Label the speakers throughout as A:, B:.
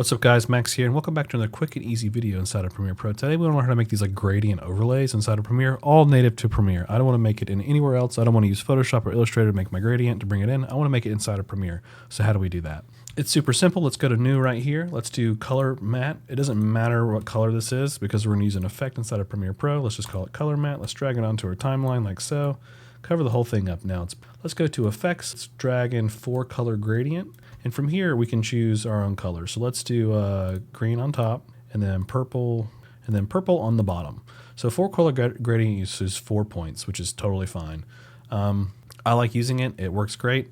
A: What's up guys, Max here, and welcome back to another quick and easy video inside of Premiere Pro. Today we want to learn how to make these like gradient overlays inside of Premiere, all native to Premiere. I don't want to make it in anywhere else. I don't want to use Photoshop or Illustrator to make my gradient to bring it in. I want to make it inside of Premiere. So how do we do that? It's super simple. Let's go to New right here. Let's do Color Matte. It doesn't matter what color this is because we're going to use an effect inside of Premiere Pro. Let's just call it Color Matte. Let's drag it onto our timeline like so. Cover the whole thing up. Now let's go to Effects. Let's drag in 4 color gradient. And from here, we can choose our own color. So let's do green on top, and then purple on the bottom. So 4 color gradient uses 4 points, which is totally fine. I like using it. It works great.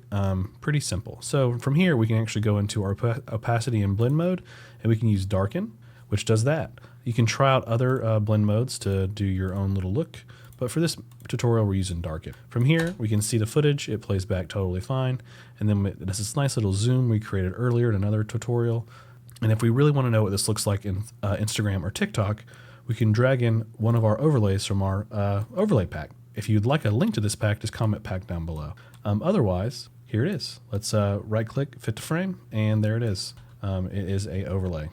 A: Pretty simple. So from here, we can actually go into our opacity and blend mode, and we can use darken, which does that. You can try out other blend modes to do your own little look. But for this tutorial, we're using darken. From here, we can see the footage. It plays back totally fine. And then there's this nice little zoom we created earlier in another tutorial. And if we really want to know what this looks like in Instagram or TikTok, we can drag in one of our overlays from our overlay pack. If you'd like a link to this pack, just comment pack down below. Otherwise, here it is. Let's right click, fit to frame, and there it is. It is a overlay.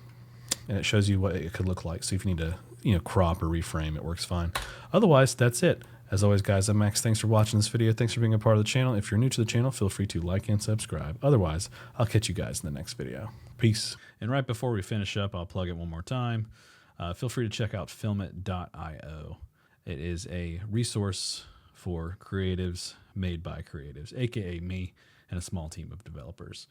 A: And it shows you what it could look like. So if you need to crop or reframe, it works fine. Otherwise, that's it. As always, guys, I'm Max. Thanks for watching this video. Thanks for being a part of the channel. If you're new to the channel, feel free to like and subscribe. Otherwise, I'll catch you guys in the next video. Peace.
B: And right before we finish up, I'll plug it one more time. Feel free to check out filmit.io. It is a resource for creatives made by creatives, aka me and a small team of developers.